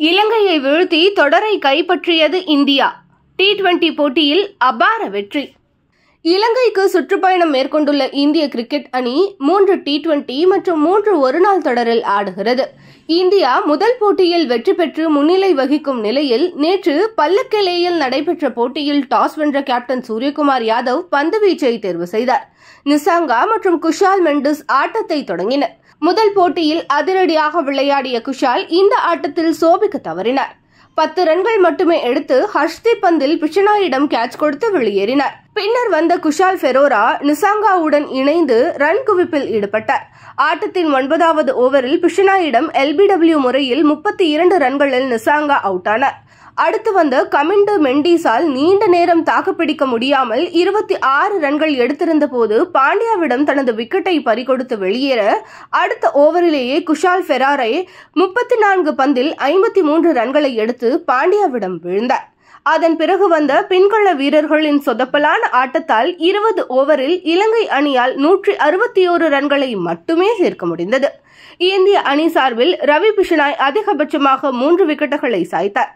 இலங்கையை வீழ்த்தி தொடரை கைப்பற்றியது இந்தியா. T20 போட்டியில் அபார வெற்றி. இலங்கைக்கு சுற்றுப்பயணம் மேற்கொண்டுள்ள இந்திய கிரிக்கெட் அணி 3 T20 மற்றும் 3 ஒருநாள் தொடரில் ஆடுகிறது. இந்தியா முதல் போட்டியில் வெற்றி பெற்று முன்னிலை வகிக்கும் நிலையில் நேற்று பல்லக்கெலேயில் நடைபெற்ற போட்டியில் டாஸ் வென்ற கேப்டன் சூரியகுமார் யாதவ் பந்துவீச்சை தேர்வு செய்தார். நிசாங்கா மற்றும் குஷால் மெண்டிஸ் ஆட்டத்தை தொடங்கினர். முதல் போட்டியில் அதிரடியாக விளையாடிய குஷால் இந்த ஆட்டத்தில் சோபிக்க தவறினார். 10 ரன்கள் மட்டுமே எடுத்து ஹர்ஷ்தீப் பந்தில் பிஷனாயிடம் கேட்ச் கொடுத்து வெளியேறினார். பின்னர் வந்த குஷால் ஃபெரோரா நிசாங்காவுடன் இணைந்து ரன் குவிப்பில் ஈடுபட்டார். ஆட்டத்தின் 9வது ஓவரில் பிஷனாயிடம் LBW முறையில் 32 ரன்களில் நிசாங்கா அவுட் ஆனார். அடுத்து வந்த கமிண்டு மெண்டிஸால் நீண்ட நேரம் தாக்குப்பிடிக்க முடியாமல் 26 ரன்கள் எடுத்திருந்த போது பாண்டியாவிடம் தனது விக்கெட்டை பறிகொடுத்து வெளியேற அடுத்த ஓவரிலேயே குஷால் ஃபெராரே 34 பந்தில் 53 ரன்களை எடுத்து பாண்டியாவிடம் வீழ்ந்தார். அதன் பிறகு வந்த பின்கள வீரர்களின் சொதப்பலான ஆட்டத்தால் 20 ஓவரில் இலங்கை அணியால் 161 ரன்களை மட்டுமே சேர்க்க முடிந்தது. இந்திய அணி சார்பில் ரவி பிஷனாய் அதிகபட்சமாக 3 விக்கெட்டுகளை சாய்த்தார்.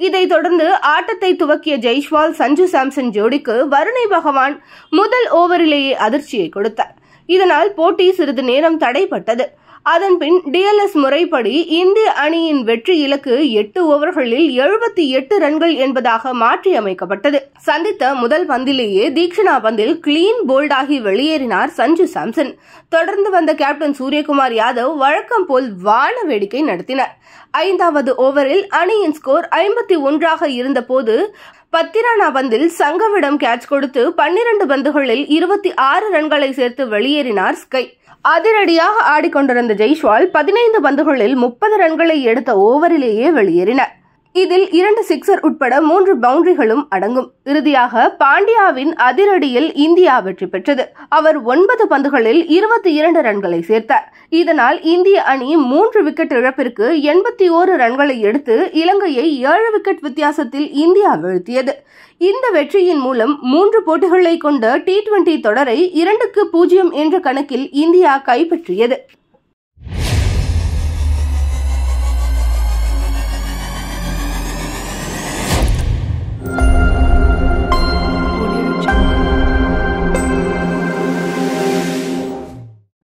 இதைத் தொடர்ந்து ஆட்டத்தை துவக்கிய ஜெய்ஸ்வால் சஞ்சு சாம்சன் ஜோடிக்கு வருணை பகவான் முதல் ஓவரிலேயே அதிர்ச்சியை கொடுத்தார். இதனால் போட்டி சிறிது நேரம் தடைப்பட்டது. அதன்பின் DLS முறைப்படி இந்திய அணியின் வெற்றி இலக்கு 8 ஓவர்களில் 78 ரன்கள் என்பதாக மாற்றி அமைக்கப்பட்டது. சந்தித்த முதல் பந்திலேயே தீக்ஷனா பந்தில் கிளீன் போல்டாகி வெளியேறினார் சஞ்சு சாம்சன். தொடர்ந்து வந்த கேப்டன் சூரியகுமார் யாதவ் வழக்கம் போல் வான வேடிக்கை நடத்தினார். 5வது ஓவரில் அணியின் ஸ்கோர் 51 இருந்த போது பத்திரானா பந்தில் சங்கவிடம் கேட்ச் கொடுத்து 12 பந்துகளில் 26 ரன்களை சேர்த்து வெளியேறினார் ஸ்கை. அதிரடியாக ஆடிக்கொண்டிருந்த ஜெய்ஸ்வால் 15 பந்துகளில் 30 ரன்களை எடுத்த ஓவரிலேயே வெளியேறினார். இதில் 2 சிக்ஸர் உட்பட 3 பவுண்டரிகளும் அடங்கும். இறுதியாக பாண்டியாவின் அதிரடியில் இந்தியா வெற்றி பெற்றது. அவர் 9 பந்துகளில் 22 ரன்களை சேர்த்தார். இதனால் இந்திய அணி 3 விக்கெட் இழப்பிற்கு 81 ரன்களை எடுத்து இலங்கையை 7 விக்கெட் வித்தியாசத்தில் இந்தியா வீழ்த்தியது. இந்த வெற்றியின் மூலம் 3 போட்டிகளை கொண்ட T20 தொடரை 2-0 என்ற கணக்கில் இந்தியா கைப்பற்றியது.